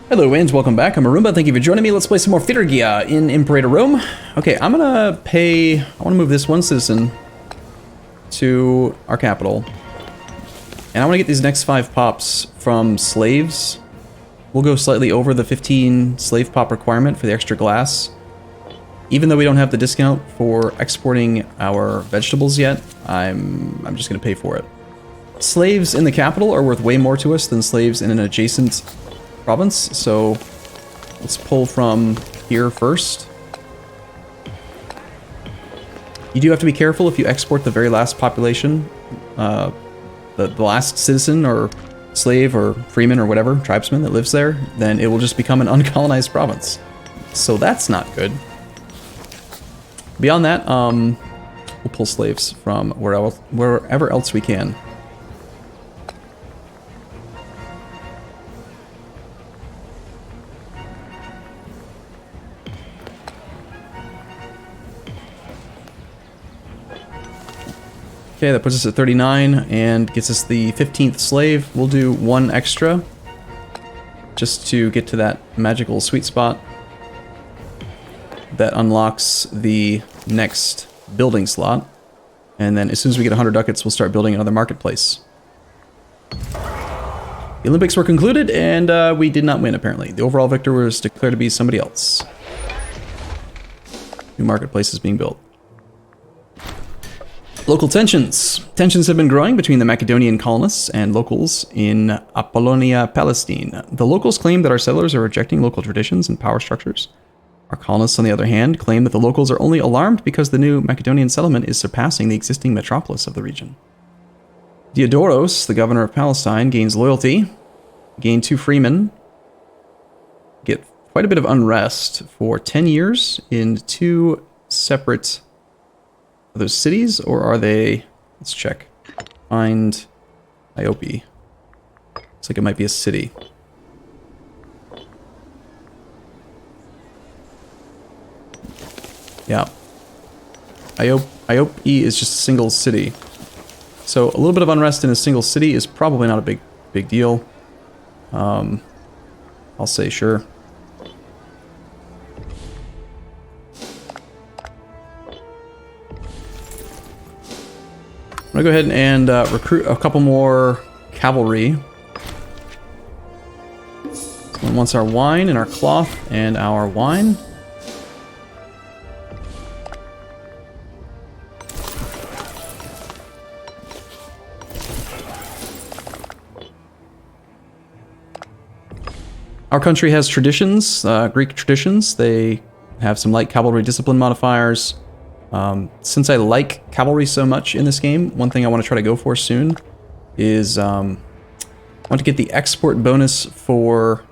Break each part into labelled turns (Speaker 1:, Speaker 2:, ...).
Speaker 1: Hello and welcome back. I'm Arumba. Thank you for joining me. Let's play some more Phrygia in Imperator Rome. Okay, I'm gonna pay... I want to move this one citizen to our capital. And I want to get these next 5 pops from slaves. We'll go slightly over the 15 slave pop requirement for the extra glass. Even though we don't have the discount for exporting our vegetables yet, I'm just gonna pay for it. Slaves in the capital are worth way more to us than slaves in an adjacent province, so let's pull from here first. You do have to be careful if you export the very last population, the last citizen or slave or freeman or whatever, tribesman that lives there, then it will just become an uncolonized province. So that's not good. Beyond that, we'll pull slaves from wherever else we can. Okay, that puts us at 39 and gets us the 15th slave. We'll do 1 extra just to get to that magical sweet spot that unlocks the next building slot. And then as soon as we get 100 ducats, we'll start building another marketplace. The Olympics were concluded and we did not win, apparently. The overall victor was declared to be somebody else. New marketplace is being built. Local tensions. Tensions have been growing between the Macedonian colonists and locals in Apollonia, Palestine. The locals claim that our settlers are rejecting local traditions and power structures. Our colonists, on the other hand, claim that the locals are only alarmed because the new Macedonian settlement is surpassing the existing metropolis of the region. Diodoros, the governor of Palestine, gains loyalty, gain 2 freemen, get quite a bit of unrest for 10 years in 2 separate... Are those cities, or are they... Let's check. Find Iope. Looks like it might be a city. Yeah. Iope is just a single city. So a little bit of unrest in a single city is probably not a big deal. I'll say sure. I'm gonna go ahead and recruit a couple more cavalry. Someone wants our wine and our cloth and our wine. Our country has traditions, Greek traditions. They have some light cavalry discipline modifiers. Since I like cavalry so much in this game, one thing I want to try to go for soon is I want to get the export bonus for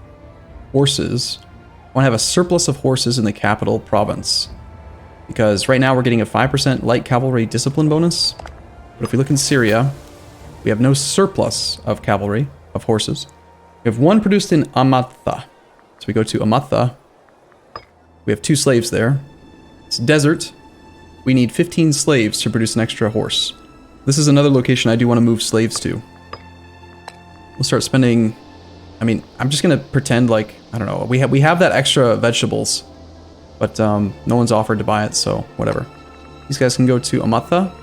Speaker 1: horses. I want to have a surplus of horses in the capital province, because right now we're getting a 5% light cavalry discipline bonus, but if we look in Syria, we have no surplus of cavalry, of horses. We have 1 produced in Amatha. So we go to Amatha. We have 2 slaves there. It's desert. We need 15 slaves to produce an extra horse. This is another location I do want to move slaves to. We'll start spending... I mean, I'm just going to pretend like... I don't know. We have that extra vegetables, but no one's offered to buy it, so whatever. These guys can go to Amatha.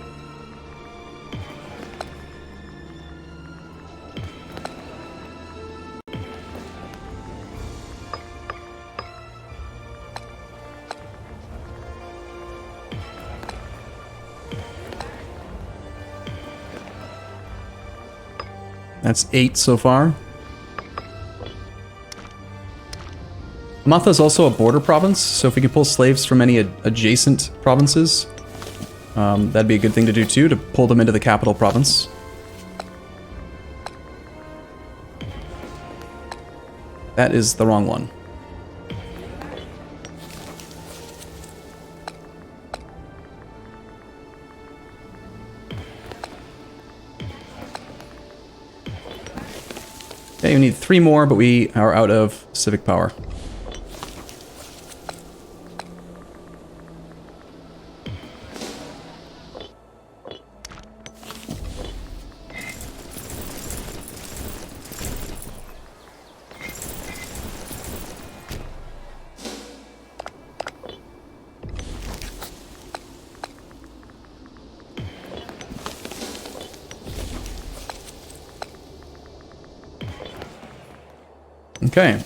Speaker 1: That's 8 so far. Amatha is also a border province, so if we can pull slaves from any adjacent provinces, that'd be a good thing to do too, to pull them into the capital province. That is the wrong one. Okay, we need 3 more, but we are out of civic power. Okay.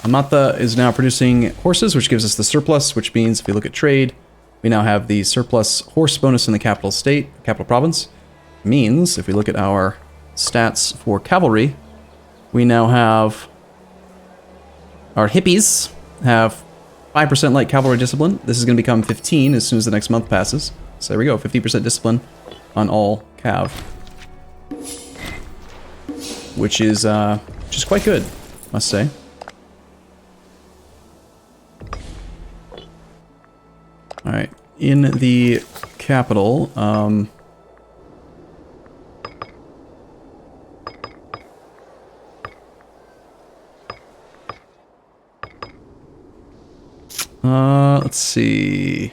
Speaker 1: Amata is now producing horses, which gives us the surplus, which means if we look at trade, we now have the surplus horse bonus in the capital state, capital province. Means, if we look at our stats for cavalry, we now have our hippies have 5% light cavalry discipline. This is going to become 15 as soon as the next month passes. So there we go, 50% discipline on all cav. Which is quite good, must say. Alright, in the capital, let's see.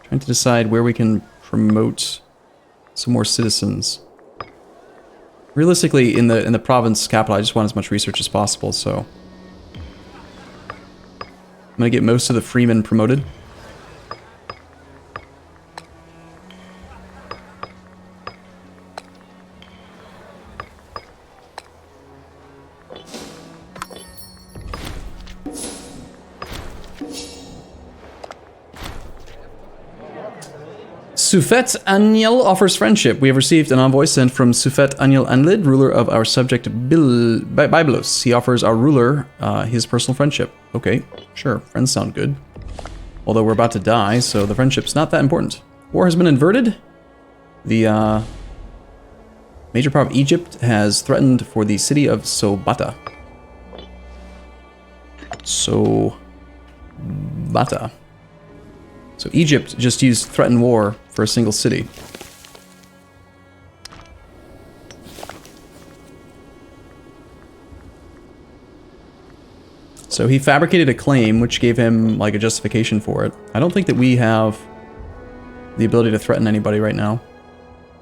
Speaker 1: Trying to decide where we can promote some more citizens. Realistically, in the province capital, I just want as much research as possible, so I'm gonna get most of the freemen promoted. Sufet Aniel offers friendship. We have received an envoy sent from Sufet Aniel Anlid, ruler of our subject Byblos. He offers our ruler his personal friendship. Okay, sure, friends sound good. Although we're about to die, so the friendship's not that important. War has been inverted. The major power of Egypt has threatened for the city of Sobata. Sobata. So Egypt just used threatened war for a single city. So he fabricated a claim which gave him like a justification for it. I don't think that we have the ability to threaten anybody right now.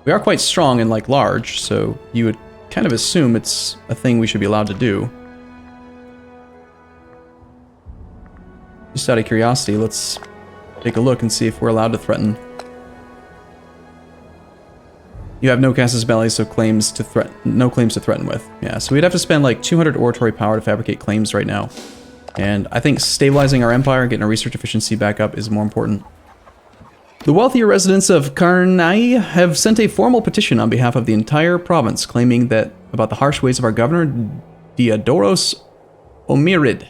Speaker 1: We are quite strong and like large, so you would kind of assume it's a thing we should be allowed to do. Just out of curiosity, let's take a look and see if we're allowed to threaten. You have no casus belli, so no claims to threaten with. Yeah, so we'd have to spend like 200 oratory power to fabricate claims right now. And I think stabilizing our empire and getting our research efficiency back up is more important. The wealthier residents of Karnai have sent a formal petition on behalf of the entire province, claiming that about the harsh ways of our governor, Diadoros Omirid.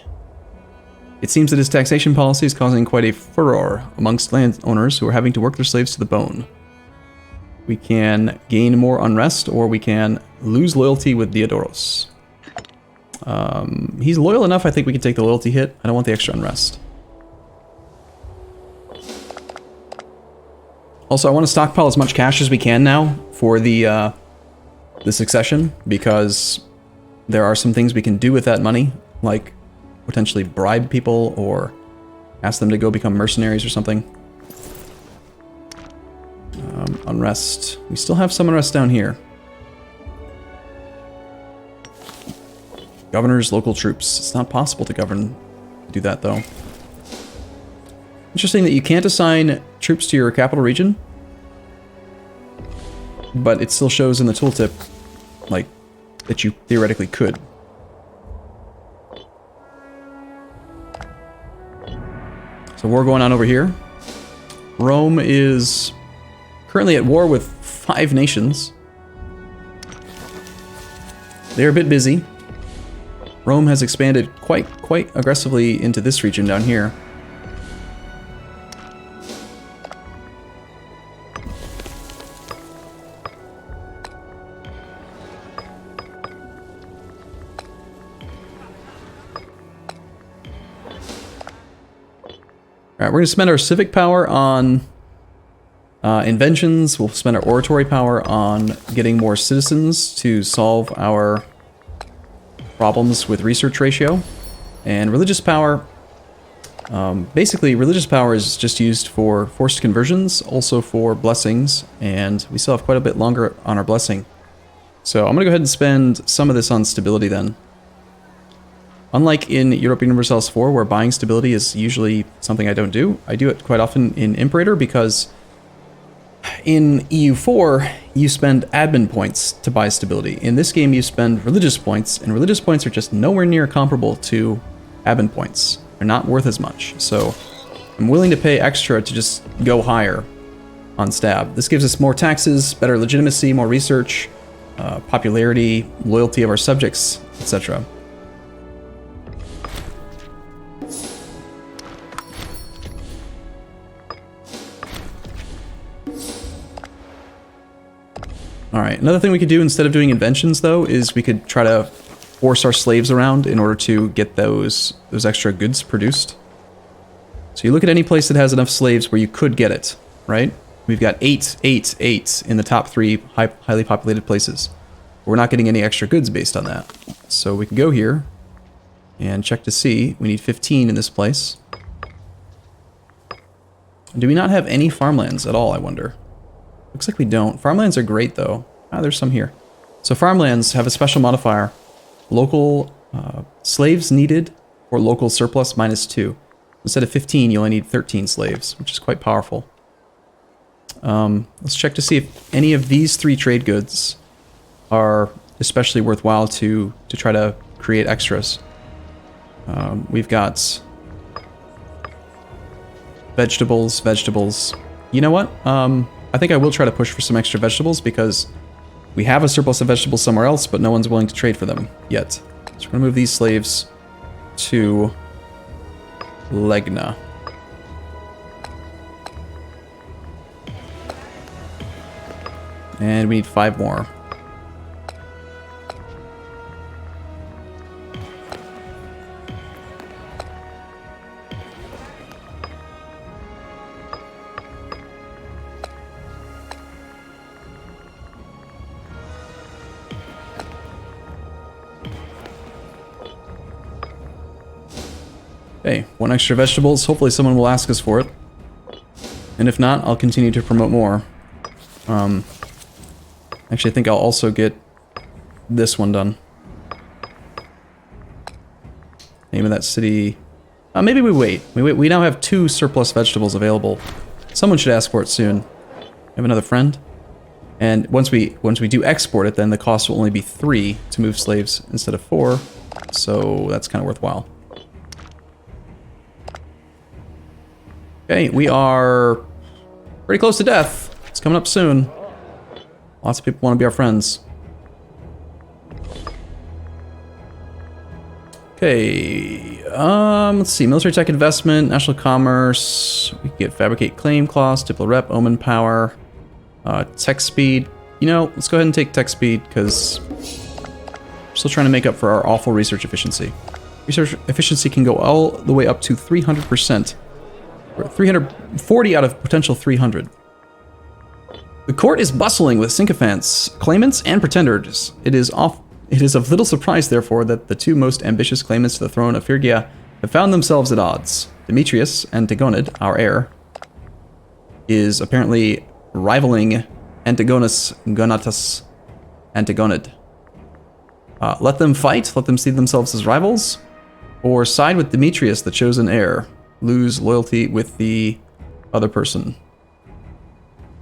Speaker 1: It seems that his taxation policy is causing quite a furor amongst landowners who are having to work their slaves to the bone. We can gain more unrest, or we can lose loyalty with Diadoros. He's loyal enough, I think we can take the loyalty hit. I don't want the extra unrest. Also, I want to stockpile as much cash as we can now for the succession, because there are some things we can do with that money, like potentially bribe people or ask them to go become mercenaries or something. Unrest. We still have some unrest down here. Governors, local troops. It's not possible to do that though. Interesting that you can't assign troops to your capital region, but it still shows in the tooltip, like, that you theoretically could. So war going on over here. Rome is currently at war with 5 nations. They're a bit busy. Rome has expanded quite aggressively into this region down here. Alright, we're going to spend our civic power on inventions. We'll spend our oratory power on getting more citizens to solve our problems with research ratio. And religious power, basically religious power is just used for forced conversions, also for blessings, and we still have quite a bit longer on our blessing. So I'm going to go ahead and spend some of this on stability then. Unlike in Europa Universalis 4, where buying stability is usually something I don't do, I do it quite often in Imperator because in EU4, you spend admin points to buy stability. In this game, you spend religious points, and religious points are just nowhere near comparable to admin points. They're not worth as much, so I'm willing to pay extra to just go higher on stab. This gives us more taxes, better legitimacy, more research, popularity, loyalty of our subjects, etc. Alright, another thing we could do instead of doing inventions, though, is we could try to force our slaves around in order to get those extra goods produced. So you look at any place that has enough slaves where you could get it, right? We've got 8 in the top 3 highly populated places. We're not getting any extra goods based on that. So we can go here and check to see. We need 15 in this place. Do we not have any farmlands at all, I wonder? Looks like we don't. Farmlands are great, though. Ah, there's some here. So farmlands have a special modifier. Local slaves needed for local surplus -2. Instead of 15, you only need 13 slaves, which is quite powerful. Let's check to see if any of these 3 trade goods are especially worthwhile to try to create extras. We've got vegetables. You know what? I think I will try to push for some extra vegetables because we have a surplus of vegetables somewhere else, but no one's willing to trade for them yet. So we're going to move these slaves to Legna. And we need 5 more. Okay, 1 extra vegetables. Hopefully someone will ask us for it. And if not, I'll continue to promote more. Actually, I think I'll also get this one done. Name of that city. Maybe we wait. We now have 2 surplus vegetables available. Someone should ask for it soon. I have another friend. And once we do export it, then the cost will only be 3 to move slaves instead of 4. So that's kind of worthwhile. Okay, we are pretty close to death. It's coming up soon. Lots of people want to be our friends. Okay, let's see. Military tech investment, national commerce. We can get fabricate claim clause, diplo rep, omen power, tech speed. You know, let's go ahead and take tech speed because we're still trying to make up for our awful research efficiency. Research efficiency can go all the way up to 300%. 340 out of potential 300. The court is bustling with sycophants, claimants, and pretenders. It is of little surprise, therefore, that the 2 most ambitious claimants to the throne of Phrygia have found themselves at odds. Demetrius Antigonid, our heir, is apparently rivaling Antigonus Gonatas Antigonid. Let them fight, let them see themselves as rivals, or side with Demetrius, the chosen heir. Lose loyalty with the other person.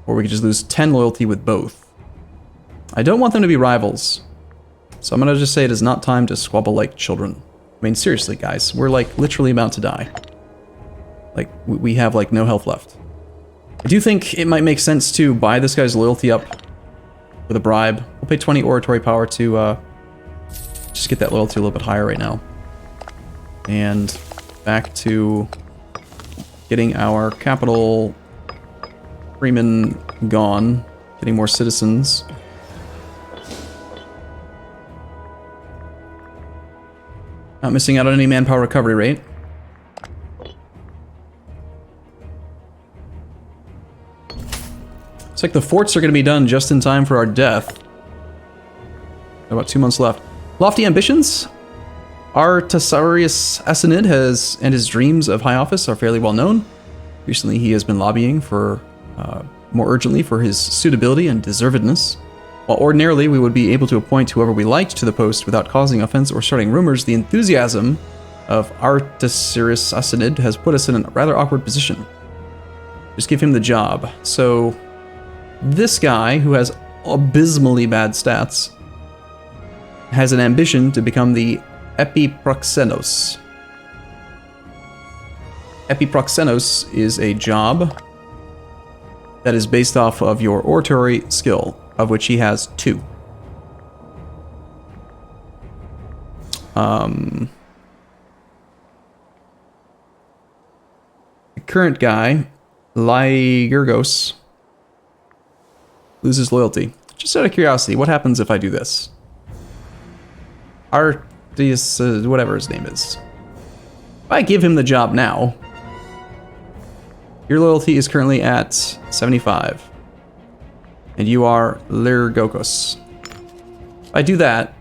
Speaker 1: Or we could just lose 10 loyalty with both. I don't want them to be rivals. So I'm gonna just say it is not time to squabble like children. I mean, seriously, guys. We're, like, literally about to die. Like, we have, like, no health left. I do think it might make sense to buy this guy's loyalty up with a bribe. We'll pay 20 oratory power to, just get that loyalty a little bit higher right now. And back to getting our capital freemen gone, getting more citizens. Not missing out on any manpower recovery rate. Looks like the forts are going to be done just in time for our death. About 2 months left. Lofty ambitions? Artasarius Asinid and his dreams of high office are fairly well known. Recently he has been lobbying for, more urgently, for his suitability and deservedness. While ordinarily we would be able to appoint whoever we liked to the post without causing offense or starting rumors, the enthusiasm of Artasarius Asinid has put us in a rather awkward position. Just give him the job. So This guy, who has abysmally bad stats, has an ambition to become the Epiproxenos. Epiproxenos is a job that is based off of your oratory skill, of which he has 2. The current guy, Lygergos, loses loyalty. Just out of curiosity, what happens if I do this? Artius, whatever his name is. If I give him the job now, your loyalty is currently at 75. And you are Lyrgokos. If I do that,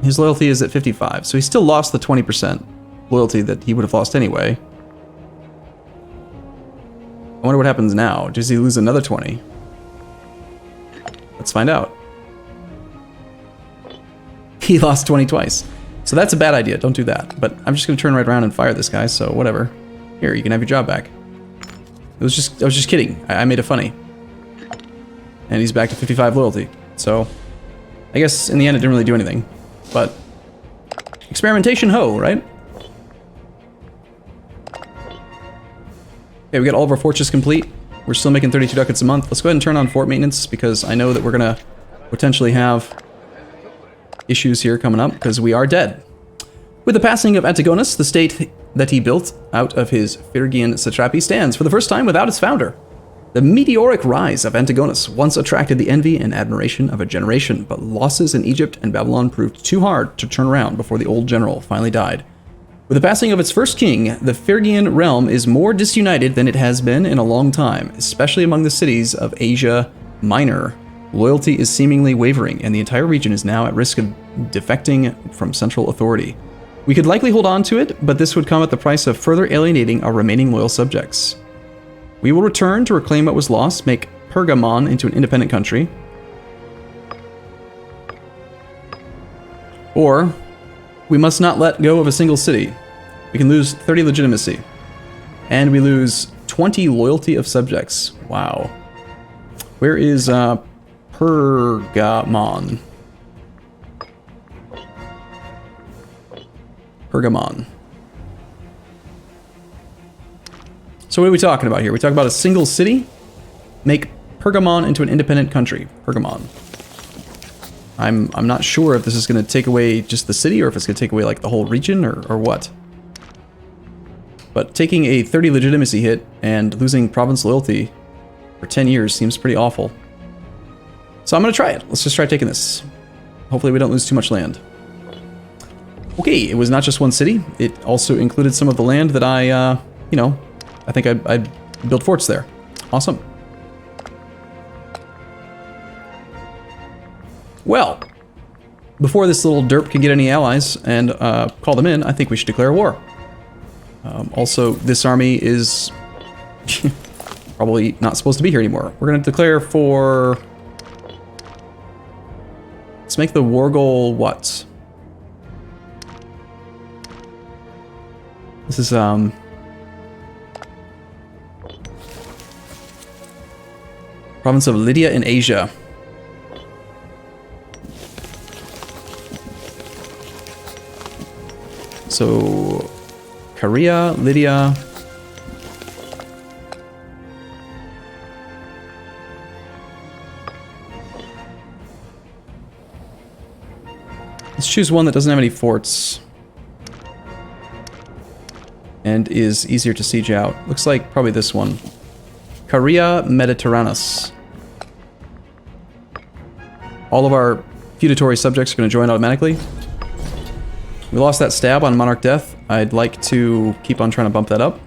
Speaker 1: his loyalty is at 55. So he still lost the 20% loyalty that he would have lost anyway. I wonder what happens now. Does he lose another 20? Let's find out. He lost 20 twice. So that's a bad idea. Don't do that. But I'm just going to turn right around and fire this guy, so whatever. Here, you can have your job back. I was just kidding. I made it funny. And he's back to 55 loyalty. So I guess in the end it didn't really do anything. But experimentation ho, right? Okay, we got all of our fortress complete. We're still making 32 ducats a month. Let's go ahead and turn on fort maintenance because I know that we're gonna potentially have issues here coming up because we are dead. With the passing of Antigonus, the state that he built out of his Phrygian satrapy stands for the first time without its founder. The meteoric rise of Antigonus once attracted the envy and admiration of a generation, but losses in Egypt and Babylon proved too hard to turn around before the old general finally died. With the passing of its first king, the Phrygian realm is more disunited than it has been in a long time, especially among the cities of Asia Minor. Loyalty is seemingly wavering, and the entire region is now at risk of defecting from central authority. We could likely hold on to it, but this would come at the price of further alienating our remaining loyal subjects. We will return to reclaim what was lost, make Pergamon into an independent country. Or, we must not let go of a single city. We can lose 30 legitimacy. And we lose 20 loyalty of subjects. Wow. Where is Pergamon? Pergamon. So what are we talking about here? We talk about a single city? Make Pergamon into an independent country. Pergamon. I'm not sure if this is going to take away just the city or if it's going to take away like the whole region or what. But taking a 30 legitimacy hit and losing province loyalty for 10 years seems pretty awful. So I'm going to try it. Let's just try taking this. Hopefully we don't lose too much land. Okay, it was not just one city. It also included some of the land that I think I built forts there. Awesome. Well, before this little derp can get any allies and call them in, I think we should declare war. Also, this army is probably not supposed to be here anymore. We're going to declare for... Let's make the war goal what? This is, province of Lydia in Asia. So, Korea, Lydia. Let's choose one that doesn't have any forts. And is easier to siege out. Looks like probably this one. Korea Mediterranus. All of our feudatory subjects are going to join automatically. We lost that stab on Monarch Death. I'd like to keep on trying to bump that up.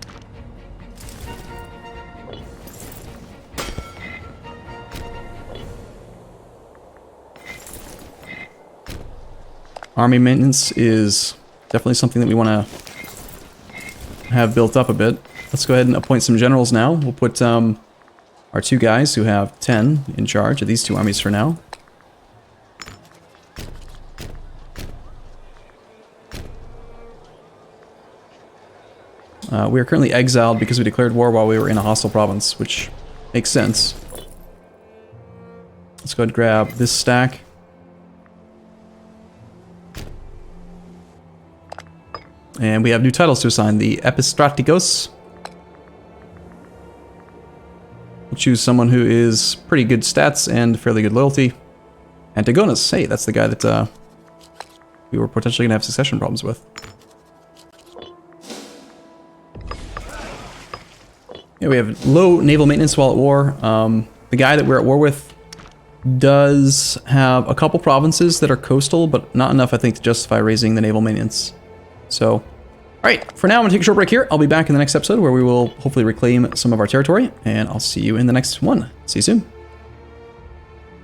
Speaker 1: Army maintenance is definitely something that we want to have built up a bit. Let's go ahead and appoint some generals now. We'll put our 2 guys who have 10 in charge of these 2 armies for now. We are currently exiled because we declared war while we were in a hostile province, which makes sense. Let's go ahead and grab this stack. And we have new titles to assign. The Epistratigos. We'll choose someone who is pretty good stats and fairly good loyalty. Antigonus. Hey, that's the guy that we were potentially going to have succession problems with. Yeah, we have low naval maintenance while at war. The guy that we're at war with does have a couple provinces that are coastal, but not enough, I think, to justify raising the naval maintenance. So, all right, for now, I'm going to take a short break here. I'll be back in the next episode where we will hopefully reclaim some of our territory, and I'll see you in the next one. See you soon.